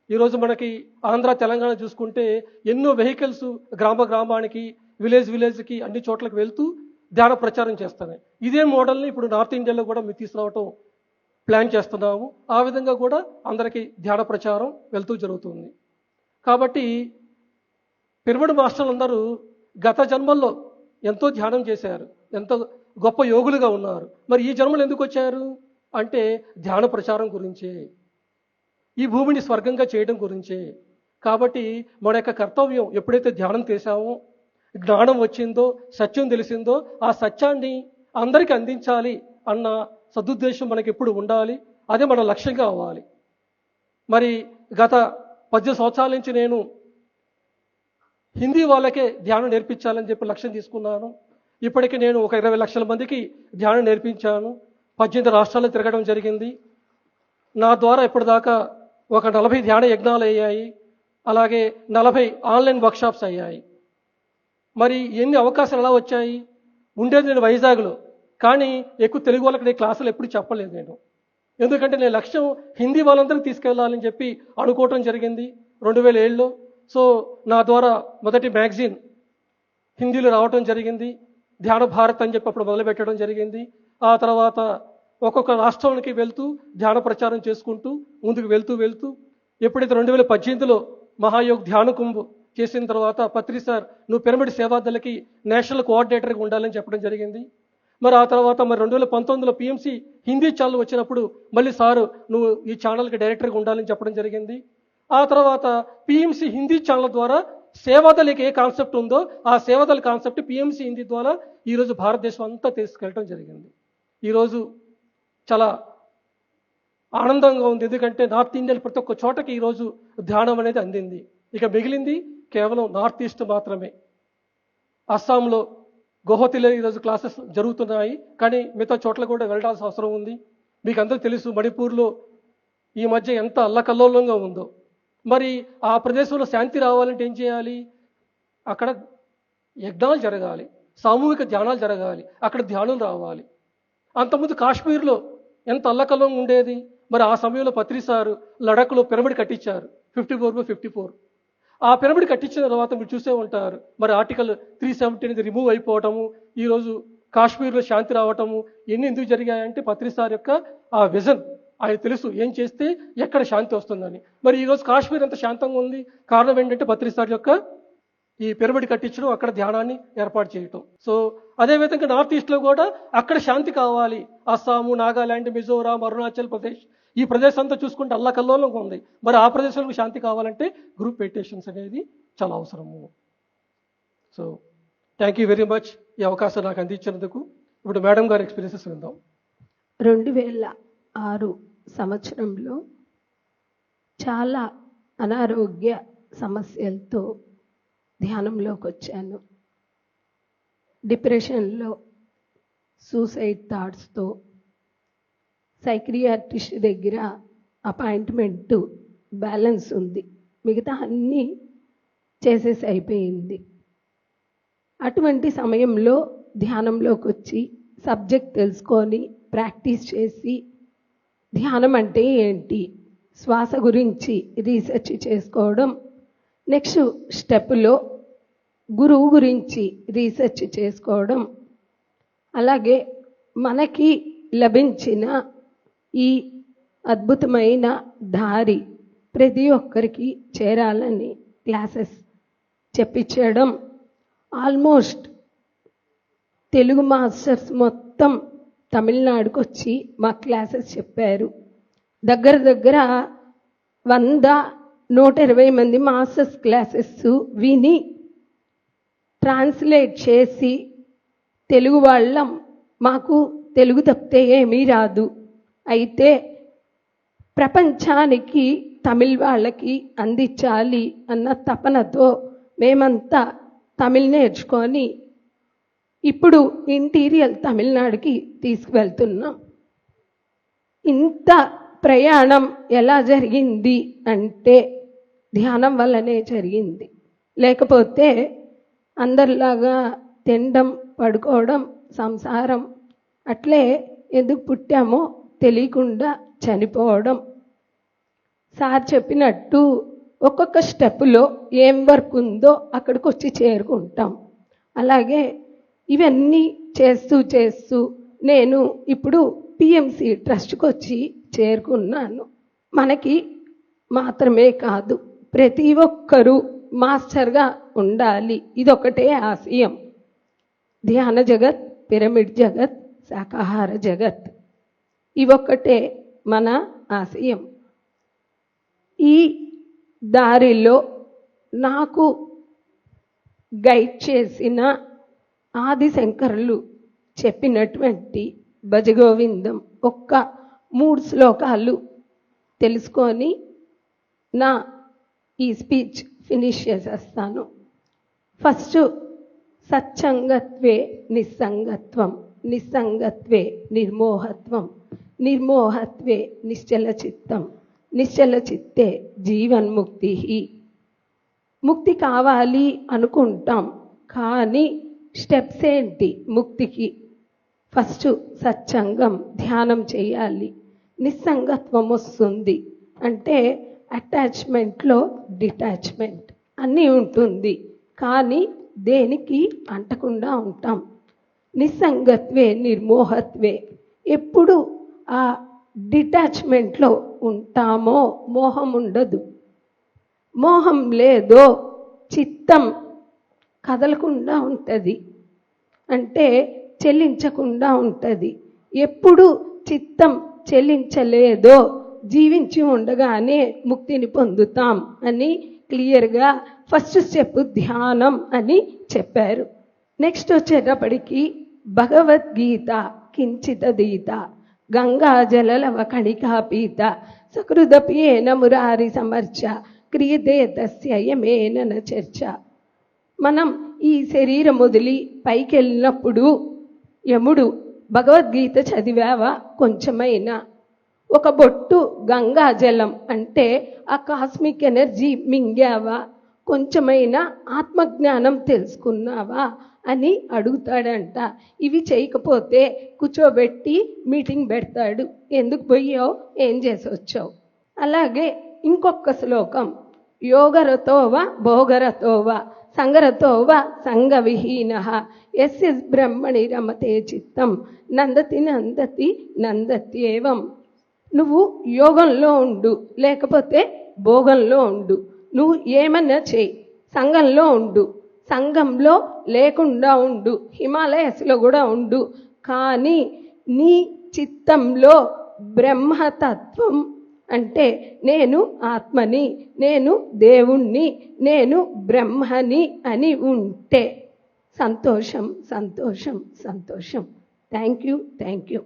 ఈరోజు మనకి ఆంధ్ర తెలంగాణ చూసుకుంటే ఎన్నో వెహికల్స్ గ్రామానికి విలేజ్కి అన్ని చోట్లకి వెళ్తూ ధ్యాన ప్రచారం చేస్తున్నాయి. ఇదే మోడల్ని ఇప్పుడు నార్త్ ఇండియాలో కూడా మేము తీసుకురావటం ప్లాన్ చేస్తున్నాము. ఆ విధంగా కూడా అందరికీ ధ్యాన ప్రచారం వెళ్తూ జరుగుతుంది. కాబట్టి పిరమిడ్ మాస్టర్లు అందరూ గత జన్మల్లో ఎంతో ధ్యానం చేశారు, ఎంతో గొప్ప యోగులుగా ఉన్నారు. మరి ఈ జన్మలు ఎందుకు వచ్చారు అంటే ధ్యాన ప్రచారం గురించే, ఈ భూమిని స్వర్గంగా చేయడం గురించే. కాబట్టి మన యొక్క కర్తవ్యం ఎప్పుడైతే ధ్యానం చేశామో, జ్ఞానం వచ్చిందో, సత్యం తెలిసిందో ఆ సత్యాన్ని అందరికీ అందించాలి అన్న సదుద్దేశం మనకి ఎప్పుడు ఉండాలి. అదే మన లక్ష్యంగా అవ్వాలి. మరి గత 10 సంవత్సరాల నుంచి నేను హిందీ వాళ్ళకే ధ్యానం నేర్పించాలని చెప్పి లక్ష్యం తీసుకున్నాను. ఇప్పటికీ నేను ఒక 20 లక్షల మందికి ధ్యానం నేర్పించాను. 18 రాష్ట్రాల్లో తిరగడం జరిగింది. నా ద్వారా ఇప్పటిదాకా ఒక 40 ధ్యాన యజ్ఞాలు అయ్యాయి. అలాగే 40 ఆన్లైన్ వర్క్షాప్స్ అయ్యాయి. మరి ఎన్ని అవకాశాలు ఎలా వచ్చాయి? ఉండేది నేను వైజాగ్లో, కానీ ఎక్కువ తెలుగు వాళ్ళకి నేను క్లాసులు ఎప్పుడు చెప్పలేదు నేను. ఎందుకంటే నేను లక్ష్యం హిందీ వాళ్ళందరికీ తీసుకెళ్లాలని చెప్పి అనుకోవటం జరిగింది 2007లో. సో నా ద్వారా మొదటి మ్యాగజైన్ హిందీలో రావటం జరిగింది, ధ్యాన భారత్ అని చెప్పి అప్పుడు మొదలుపెట్టడం జరిగింది. ఆ తర్వాత ఒక్కొక్క రాష్ట్రానికి వెళ్తూ ధ్యాన ప్రచారం చేసుకుంటూ ముందుకు వెళ్తూ ఎప్పుడైతే 2018లో మహాయోగ్ ధ్యాన కుంభ్ చేసిన తర్వాత పత్రి సార్ నువ్వు పిరమిడ్ సేవాదళకి నేషనల్ కోఆర్డినేటర్గా ఉండాలని చెప్పడం జరిగింది. మరి ఆ తర్వాత 2019లో పిఎంసి హిందీ ఛానల్ వచ్చినప్పుడు మళ్ళీ సారు నువ్వు ఈ ఛానల్కి డైరెక్టర్గా ఉండాలని చెప్పడం జరిగింది. ఆ తర్వాత పిఎంసి హిందీ ఛానల్ ద్వారా సేవాదళకి ఏ కాన్సెప్ట్ ఉందో ఆ సేవాదళ కాన్సెప్ట్ పిఎంసి హిందీ ద్వారా ఈరోజు భారతదేశం అంతా తీసుకెళ్ళడం జరిగింది. ఈరోజు చాలా ఆనందంగా ఉంది. ఎందుకంటే నార్త్ ఇండియాలో ప్రతి ఒక్క చోటకి ఈరోజు ధ్యానం అనేది అందింది. ఇక మిగిలింది కేవలం నార్త్ ఈస్ట్ మాత్రమే. అస్సాంలో గౌహతిలో ఈరోజు క్లాసెస్ జరుగుతున్నాయి, కానీ మిగతా చోట్ల కూడా వెళ్ళాల్సిన అవసరం ఉంది. మీకు అందరూ తెలుసు మణిపూర్లో ఈ మధ్య ఎంత అల్లకల్లోలంగా ఉందో. మరి ఆ ప్రదేశంలో శాంతి రావాలంటే ఏం చేయాలి? అక్కడ యజ్ఞాలు జరగాలి, సామూహిక ధ్యానాలు జరగాలి, అక్కడ ధ్యానం రావాలి. అంతకుముందు కాశ్మీర్లో ఎంత అల్లకల్లం ఉండేది. మరి ఆ సమయంలో పత్రిసారు లడఖ్లో పిరమిడ్ కట్టించారు 54/54. ఆ పిరమిడ్ కట్టించిన తర్వాత మీరు చూసే ఉంటారు, మరి ఆర్టికల్ 370 అనేది రిమూవ్ అయిపోవటము, ఈరోజు కాశ్మీర్లో శాంతి రావటము, ఎన్ని ఎందుకు జరిగాయంటే పత్రిసార్ యొక్క ఆ విజన్. ఆయన తెలుసు ఏం చేస్తే ఎక్కడ శాంతి వస్తుందని. మరి ఈరోజు కాశ్మీర్ ఎంత శాంతంగా ఉంది, కారణం ఏంటంటే పత్రిసార్ యొక్క ఈ పిరమిడ్ కట్టించడం, అక్కడ ధ్యానాన్ని ఏర్పాటు చేయటం. సో అదేవిధంగా నార్త్ ఈస్ట్లో కూడా అక్కడ శాంతి కావాలి. అస్సాము, నాగాలాండ్, మిజోరాం, అరుణాచల్ ప్రదేశ్, ఈ ప్రదేశం అంతా చూసుకుంటే అల్లకల్లోలంగా ఉంది. మరి ఆ ప్రదేశంలో శాంతి కావాలంటే గ్రూప్ మెడిటేషన్స్ అనేది చాలా అవసరము. So thank you very much ఈ అవకాశం నాకు అందించినందుకు. ఇప్పుడు మేడం గారి ఎక్స్పీరియన్సెస్ విందాం. 2006 సంవత్సరంలో చాలా అనారోగ్య సమస్యలతో ధ్యానంలోకి వచ్చాను. డిప్రెషన్లో, సూసైడ్ థాట్స్తో సైక్రియాట్రిస్ట్ దగ్గర అపాయింట్మెంట్ బ్యాలెన్స్ ఉంది, మిగతా అన్నీ చేసేసి అయిపోయింది. అటువంటి సమయంలో ధ్యానంలోకి వచ్చి సబ్జెక్ట్ తెలుసుకొని ప్రాక్టీస్ చేసి ధ్యానం అంటే ఏంటి, శ్వాస గురించి రీసెర్చ్ చేసుకోవడం, నెక్స్ట్ స్టెప్లో గురువు గురించి రీసెర్చ్ చేసుకోవడం, అలాగే మనకి లభించిన ఈ అద్భుతమైన దారి ప్రతి ఒక్కరికి చేరాలని క్లాసెస్ చెప్పించడం. ఆల్మోస్ట్ తెలుగు మాస్టర్స్ మొత్తం తమిళనాడుకు వచ్చి మా క్లాసెస్ చెప్పారు. దగ్గర దగ్గర 100-120 మంది మాస్టర్స్ క్లాసెస్ విని ట్రాన్స్లేట్ చేసి తెలుగు వాళ్ళం, మాకు తెలుగు తప్పితే ఏమీ రాదు, అయితే ప్రపంచానికి తమిళ్ వాళ్ళకి అందించాలి అన్న తపనతో మేమంతా తమిళ్ నేర్చుకొని ఇప్పుడు ఇంటీరియల్ తమిళనాడుకి తీసుకువెళ్తున్నాం. ఇంత ప్రయాణం ఎలా జరిగింది అంటే ధ్యానం వల్లనే జరిగింది. లేకపోతే అందరిలాగా తినడం, పడుకోవడం, సంసారం, అట్లే ఎందుకు పుట్టామో తెలియకుండా చనిపోవడం. సార్ చెప్పినట్టు ఒక్కొక్క స్టెప్లో ఏం వర్క్ ఉందో అక్కడికి వచ్చి చేరుకుంటాం. అలాగే ఇవన్నీ చేస్తూ చేస్తూ నేను ఇప్పుడు పిఎంసి ట్రస్ట్కి వచ్చి చేరుకున్నాను. మనకి మాత్రమే కాదు, ప్రతి ఒక్కరూ మాస్టర్గా ఉండాలి, ఇదొకటే ఆశయం. ధ్యాన జగత్, పిరమిడ్ జగత్, శాకాహార జగత్, ఇవొక్కటే మన ఆశయం. ఈ దారిలో నాకు గైడ్ చేసిన ఆదిశంకరులు చెప్పినటువంటి భజగోవిందం ఒక్క 3 శ్లోకాలు తెలుసుకొని నా ఈ స్పీచ్ ఫినిష్ చేసేస్తాను. ఫస్ట్, సత్సంగత్వే నిస్సంగత్వం, నిస్సంగత్వే నిర్మోహత్వం, నిర్మోహత్వే నిశ్చల చిత్తం, నిశ్చల చిత్తే జీవన్ముక్తి. ముక్తి కావాలి అనుకుంటాం, కానీ స్టెప్స్ ఏంటి ముక్తికి? ఫస్ట్ సత్సంగం, ధ్యానం చేయాలి. నిస్సంగత్వం వస్తుంది అంటే అటాచ్మెంట్లో డిటాచ్మెంట్ అన్నీ ఉంటుంది, కానీ దేనికి అంటకుండా ఉంటాం. నిస్సంగత్వే నిర్మోహత్వే, ఎప్పుడు ఆ డిటాచ్మెంట్లో ఉంటామో మోహం ఉండదు. మోహం లేదో చిత్తం కదలకుండా ఉంటుంది, అంటే చెల్లించకుండా ఉంటుంది. ఎప్పుడు చిత్తం చెల్లించలేదో జీవించి ఉండగానే ముక్తిని పొందుతాం అని క్లియర్గా ఫస్ట్ స్టెప్ ధ్యానం అని చెప్పారు. నెక్స్ట్ వచ్చేటప్పటికి భగవద్గీత కించితదీత, గంగా జలలవ కణికా పీత సకృదపియేన మురారి సమర్చ క్రియతే తస్య యమేన చర్చ. మనం ఈ శరీరం వదిలి పైకి వెళ్ళినప్పుడు యముడు భగవద్గీత చదివావా కొంచెమైనా, ఒక బొట్టు గంగా జలం అంటే ఆ కాస్మిక్ ఎనర్జీ మింగావా, కొంచెమైనా ఆత్మజ్ఞానం తెలుసుకున్నావా అని అడుగుతాడంట. ఇవి చేయకపోతే కూర్చోబెట్టి మీటింగ్ పెడతాడు, ఎందుకు పోయావు, ఏం చేసి వచ్చావు. అలాగే ఇంకొక శ్లోకం, యోగరతోవ భోగరతోవ సంగరతోవ సంగవిహీన యస్య బ్రహ్మణి రమతే చిత్తం నందతి నందతి నందత్యేవం. నువ్వు యోగంలో ఉండు, లేకపోతే భోగంలో ఉండు, నువ్వు ఏమన్నా చేయి, సంఘంలో ఉండు, సంఘంలో లేకుండా ఉండు, హిమాలయస్లో కూడా ఉండు, కానీ నీ చిత్తంలో బ్రహ్మతత్వం అంటే నేను ఆత్మని, నేను దేవుణ్ణి, నేను బ్రహ్మని అని ఉంటే సంతోషం సంతోషం సంతోషం. Thank you, thank you.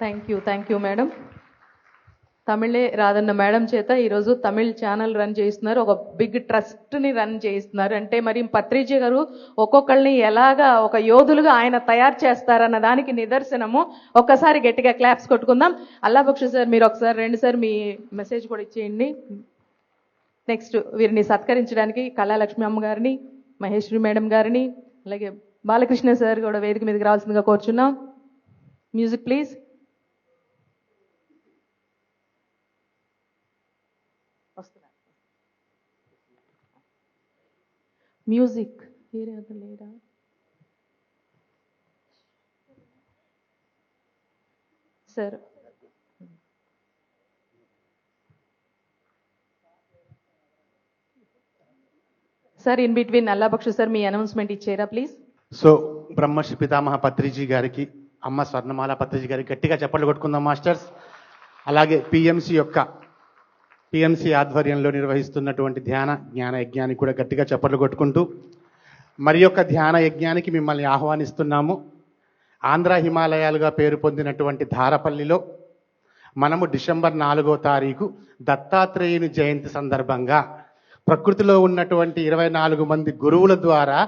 Thank you madam. తమిళే రాదన్న మేడం చేత ఈరోజు తమిళ్ ఛానల్ రన్ చేస్తున్నారు, ఒక బిగ్ ట్రస్ట్ని రన్ చేస్తున్నారు. అంటే మరి పత్రిజీ గారు ఒక్కొక్కళ్ళని ఎలాగా ఒక యోధులుగా ఆయన తయారు చేస్తారన్న దానికి నిదర్శనము. ఒక్కసారి గట్టిగా క్లాప్స్ కొట్టుకుందాం. అల్లాబక్షు సార్ మీరు ఒకసారి రెండుసారి మీ మెసేజ్ కూడా ఇచ్చేయండి. నెక్స్ట్ వీరిని సత్కరించడానికి కళాలక్ష్మి అమ్మ గారిని, మహేశ్వరి మేడం గారిని, అలాగే బాలకృష్ణ సార్ కూడా వేదిక మీదకి రావాల్సిందిగా కోరుచున్నాం. Music please. మ్యూజిక్ లేదా sir? Sir in between Allabakshu sir మీ అనౌన్స్మెంట్ ఇచ్చేరా ప్లీజ్. సో బ్రహ్మర్షి పితామహ పత్రిజీ గారికి, అమ్మ స్వర్ణమాల పత్రిజీ గారికి గట్టిగా చప్పట్లు కొట్టుకుందాం మాస్టర్స్. అలాగే పిఎంసి ఆధ్వర్యంలో నిర్వహిస్తున్నటువంటి ధ్యాన జ్ఞాన యజ్ఞానికి కూడా గట్టిగా చప్పట్లు కొట్టుకుంటూ మరి యొక్క ధ్యాన యజ్ఞానికి మిమ్మల్ని ఆహ్వానిస్తున్నాము. ఆంధ్ర హిమాలయాలుగా పేరు పొందినటువంటి ధారపల్లిలో మనము డిసెంబర్ 4వ తారీఖు దత్తాత్రేయుని జయంతి సందర్భంగా ప్రకృతిలో ఉన్నటువంటి 24 మంది గురువుల ద్వారా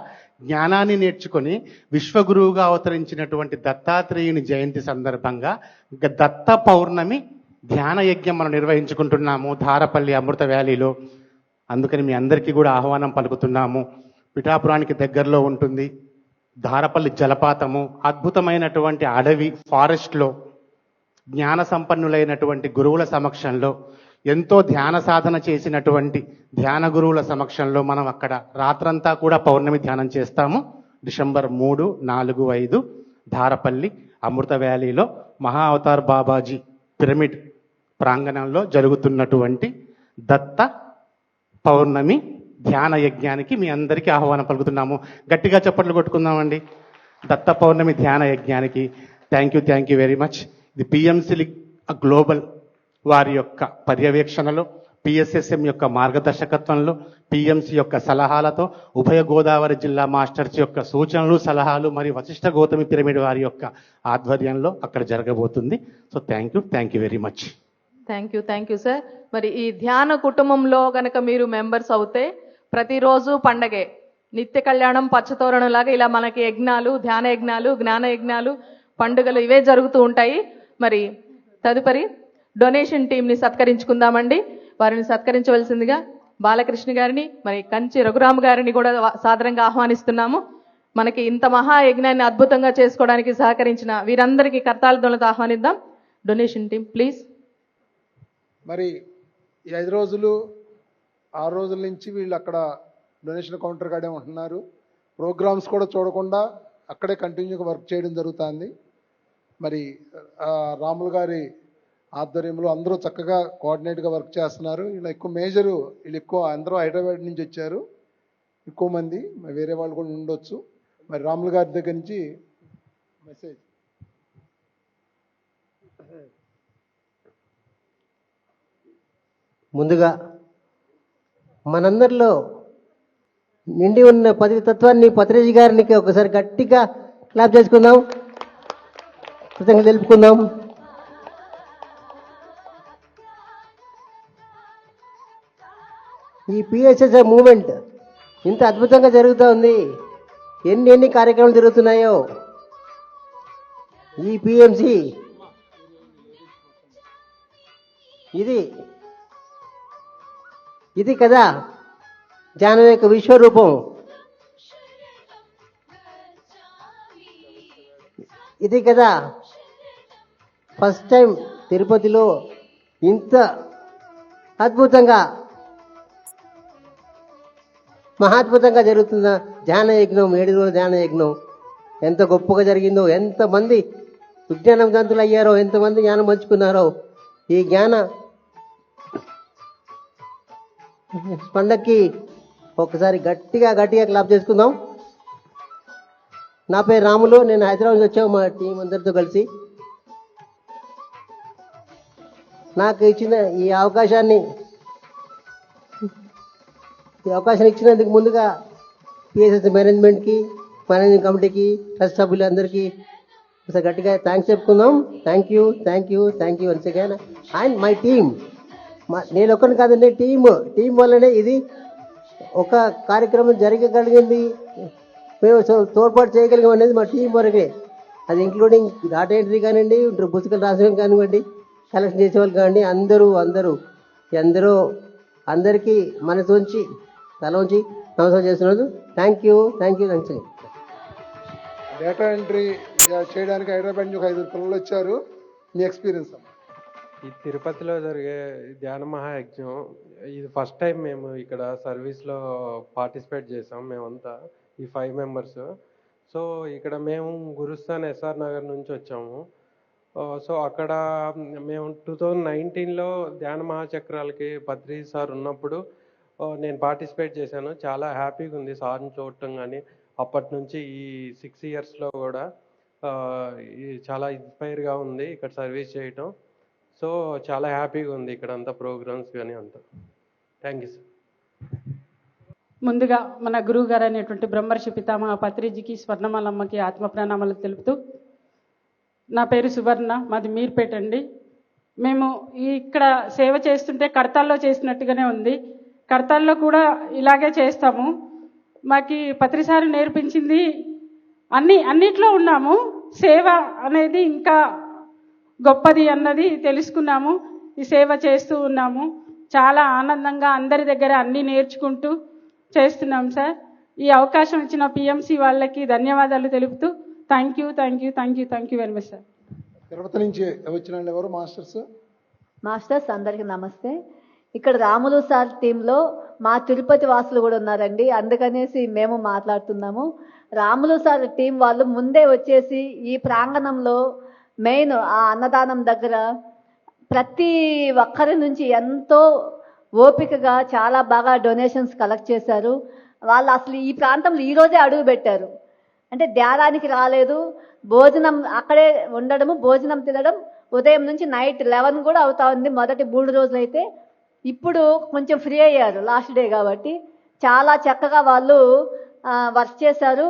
జ్ఞానాన్ని నేర్చుకొని విశ్వగురువుగా అవతరించినటువంటి దత్తాత్రేయుని జయంతి సందర్భంగా దత్త పౌర్ణమి ధ్యాన యజ్ఞం మనం నిర్వహించుకుంటున్నాము ధారపల్లి అమృత వ్యాలీలో. అందుకని మీ అందరికీ కూడా ఆహ్వానం పలుకుతున్నాము. పిఠాపురానికి దగ్గరలో ఉంటుంది ధారపల్లి జలపాతము, అద్భుతమైనటువంటి అడవి ఫారెస్ట్లో జ్ఞాన సంపన్నులైనటువంటి గురువుల సమక్షంలో, ఎంతో ధ్యాన సాధన చేసినటువంటి ధ్యాన గురువుల సమక్షంలో మనం అక్కడ రాత్రంతా కూడా పౌర్ణమి ధ్యానం చేస్తాము. డిసెంబర్ 3, 4, 5 ధారపల్లి అమృత వ్యాలీలో మహా అవతార్ బాబాజీ పిరమిడ్ ప్రాంగణంలో జరుగుతున్నటువంటి దత్త పౌర్ణమి ధ్యాన యజ్ఞానికి మీ అందరికీ ఆహ్వానం పలుకుతున్నాము. గట్టిగా చప్పట్లు కొట్టుకుందామండి దత్త పౌర్ణమి ధ్యాన యజ్ఞానికి. Thank you very much. ఇది పిఎంసి గ్లోబల్ వారి యొక్క పర్యవేక్షణలో, పిఎస్ఎస్ఎం యొక్క మార్గదర్శకత్వంలో, పిఎంసి యొక్క సలహాలతో, ఉభయ గోదావరి జిల్లా మాస్టర్స్ యొక్క సూచనలు సలహాలు మరియు వశిష్ఠ గౌతమి పిరమిడ్ వారి యొక్క ఆధ్వర్యంలో అక్కడ జరగబోతుంది. So thank you very much. Thank you sir. మరి ఈ ధ్యాన కుటుంబంలో కనుక మీరు మెంబర్స్ అవుతే ప్రతిరోజు పండగే, నిత్య కళ్యాణం పచ్చతోరణం లాగా ఇలా మనకి యజ్ఞాలు, ధ్యాన యజ్ఞాలు, జ్ఞాన యజ్ఞాలు, పండుగలు ఇవే జరుగుతూ ఉంటాయి. మరి తదుపరి డొనేషన్ టీంని సత్కరించుకుందామండి. వారిని సత్కరించవలసిందిగా బాలకృష్ణ గారిని, మరి కంచి రఘురామ్ గారిని కూడా సాదరంగా ఆహ్వానిస్తున్నాము. మనకి ఇంత మహాయజ్ఞాన్ని అద్భుతంగా చేసుకోవడానికి సహకరించిన వీరందరికీ కర్తాలతో ఆహ్వానిద్దాం. Donation team please. మరి ఈ 5 రోజులు 6 రోజుల నుంచి వీళ్ళు అక్కడ డొనేషన్ కౌంటర్ కాడే ఉంటున్నారు. ప్రోగ్రామ్స్ కూడా చూడకుండా అక్కడే కంటిన్యూగా వర్క్ చేయడం జరుగుతుంది. మరి రాములు గారి ఆధ్వర్యంలో అందరూ చక్కగా కోఆర్డినేట్గా వర్క్ చేస్తున్నారు. వీళ్ళు ఎక్కువ అందరూ హైదరాబాద్ నుంచి వచ్చారు, ఎక్కువ మంది, వేరే వాళ్ళు కూడా ఉండొచ్చు. మరి రాములు గారి దగ్గర నుంచి మెసేజ్. ముందుగా మనందరిలో నిండి ఉన్న పతితత్వాన్ని పత్రిజీ గారికి ఒకసారి గట్టిగా క్లాప్ చేసుకుందాం, కృతజ్ఞతలు తెలుపుకుందాం. ఈ పిఎస్ఎస్ఐ మూమెంట్ ఇంత అద్భుతంగా జరుగుతూ ఉంది. ఎన్ని కార్యక్రమాలు జరుగుతున్నాయో. ఈ పిఎంసి ఇది కదా ధ్యానం యొక్క విశ్వరూపం. ఇది కదా ఫస్ట్ టైం తిరుపతిలో ఇంత అద్భుతంగా మహాద్భుతంగా జరుగుతున్న ధ్యాన యజ్ఞం, 7 రోజుల ధ్యాన యజ్ఞం ఎంత గొప్పగా జరిగిందో, ఎంతమంది విజ్ఞానవంతులు అయ్యారో, ఎంతమంది జ్ఞానం పంచుకున్నారో. ఈ జ్ఞాన పండక్కి ఒకసారి గట్టిగా క్లాప్ చేసుకుందాం. నా పేరు రాములు, నేను హైదరాబాద్ నుంచి వచ్చాము మా టీం అందరితో కలిసి. నాకు ఇచ్చిన ఈ అవకాశాన్ని ఇచ్చినందుకు ముందుగా పిఎస్ఎస్ మేనేజ్మెంట్కి, మేనేజింగ్ కమిటీకి, ట్రస్ట్ సభ్యులందరికీ ఒకసారి గట్టిగా థ్యాంక్స్ చెప్పుకుందాం. Thank you once again. And my team, నేను ఒక్కరిని కాదండి, టీం వల్లనే ఇది ఒక కార్యక్రమం జరగగలిగింది, మేము తోడ్పాటు చేయగలిగాం అనేది మా టీం వరకే. అది ఇంక్లూడింగ్ డాటా ఎంట్రీ కానివ్వండి, పుస్తకాలు రాసడం కానివ్వండి, కలెక్షన్ చేసేవాళ్ళు కానివ్వండి, అందరికీ మనసు ఉంచి తల ఉంచి నమస్కారం చేస్తున్నారు. Thank you. డేటా ఎంట్రీ చేయడానికి హైదరాబాద్ నుంచి ఒక 5 పిల్లలు వచ్చారు. మీ ఎక్స్పీరియన్స్ అమ్మా. ఈ తిరుపతిలో జరిగే ధ్యాన మహాయజ్ఞం ఇది ఫస్ట్ టైం మేము ఇక్కడ సర్వీస్లో పార్టిసిపేట్ చేసాం. మేమంతా ఈ 5 మెంబర్స్. సో ఇక్కడ మేము గురుస్థాన్ ఎస్ఆర్ నగర్ నుంచి వచ్చాము. సో అక్కడ మేము 2019లో ధ్యాన మహాచక్రాలకి పత్రి సార్ ఉన్నప్పుడు నేను పార్టిసిపేట్ చేశాను. చాలా హ్యాపీగా ఉంది సార్ని చూడటం. కానీ అప్పటి నుంచి ఈ 6 ఇయర్స్లో కూడా చాలా ఇన్స్పైర్గా ఉంది ఇక్కడ సర్వీస్ చేయటం. సో చాలా హ్యాపీగా ఉంది ఇక్కడ అంతా ప్రోగ్రామ్స్ కానీ అంతా. Thank you sir. ముందుగా మన గురువు గారు అనేటువంటి బ్రహ్మర్షి పితామహ పత్రిజీకి, స్వర్ణమాలమ్మకి ఆత్మ ప్రణామాలు తెలుపుతూ, నా పేరు సువర్ణ, మాది మీర్పేట అండి. మేము ఇక్కడ సేవ చేస్తుంటే కడతాల్లో చేసినట్టుగానే ఉంది. కడతాల్లో కూడా ఇలాగే చేస్తాము. మాకు పత్రిసారి నేర్పించింది అన్నిట్లో ఉన్నాము. సేవ అనేది ఇంకా గొప్పది అన్నది తెలుసుకున్నాము. ఈ సేవ చేస్తూ ఉన్నాము. చాలా ఆనందంగా అందరి దగ్గర అన్నీ నేర్చుకుంటూ చేస్తున్నాం సార్. ఈ అవకాశం ఇచ్చిన పిఎంసి వాళ్ళకి ధన్యవాదాలు తెలుపుతూ thank you very much sir. Tirupati నుంచి వచ్చిన ఎవరు మాస్టర్స్ అందరికీ నమస్తే. ఇక్కడ రాములు సార్ టీంలో మా తిరుపతి వాసులు కూడా ఉన్నారండి, అందుకనేసి మేము మాట్లాడుతున్నాము. రాములు సార్ టీం వాళ్ళు ముందే వచ్చేసి ఈ ప్రాంగణంలో మెయిన్ ఆ అన్నదానం దగ్గర ప్రతి ఒక్కరి నుంచి ఎంతో ఓపికగా చాలా బాగా డొనేషన్స్ కలెక్ట్ చేశారు. వాళ్ళు అసలు ఈ ప్రాంతంలో ఈరోజే అడుగు పెట్టారు. అంటే ధ్యానానికి రాలేదు, భోజనం అక్కడే ఉండడము, భోజనం తినడం ఉదయం నుంచి నైట్ 11 కూడా అవుతా ఉంది మొదటి 3 రోజులైతే. ఇప్పుడు కొంచెం ఫ్రీ అయ్యారు లాస్ట్ డే కాబట్టి. చాలా చక్కగా వాళ్ళు వర్క్ చేశారు.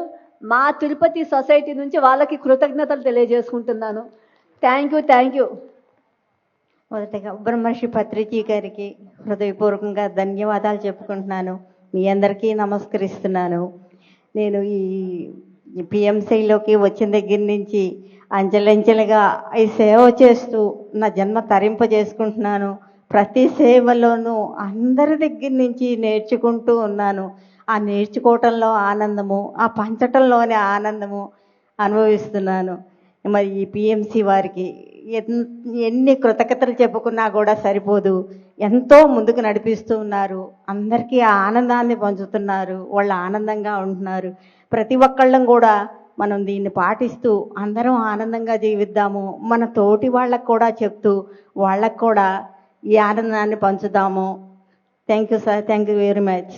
మా తిరుపతి సొసైటీ నుంచి వాళ్ళకి కృతజ్ఞతలు తెలియజేసుకుంటున్నాను. Thank you. మొదటగా బ్రహ్మర్షి పత్రిజీ గారికి హృదయపూర్వకంగా ధన్యవాదాలు చెప్పుకుంటున్నాను. మీ అందరికీ నమస్కరిస్తున్నాను. నేను ఈ పిఎంసిలోకి వచ్చిన దగ్గర నుంచి అంచెలంచెలుగా ఈ సేవ చేస్తూ నా జన్మ తరింపజేసుకుంటున్నాను. ప్రతి సేవలోనూ అందరి దగ్గర నుంచి నేర్చుకుంటూ ఉన్నాను. ఆ నేర్చుకోవటంలో ఆనందము, ఆ పంచటంలోనే ఆనందము అనుభవిస్తున్నాను. మరి ఈ పిఎంసి వారికి ఎన్ని కృతజ్ఞతలు చెప్పుకున్నా కూడా సరిపోదు. ఎంతో ముందుకు నడిపిస్తూ ఉన్నారు. అందరికీ ఆ ఆనందాన్ని పంచుతున్నారు. వాళ్ళు ఆనందంగా ఉంటున్నారు. ప్రతి ఒక్కళ్ళం కూడా మనం దీన్ని పాటిస్తూ అందరం ఆనందంగా జీవిద్దాము. మన తోటి వాళ్ళకు కూడా చెప్తూ వాళ్ళకు కూడా ఈ ఆనందాన్ని పంచుదాము. Thank you sir. Thank you very much.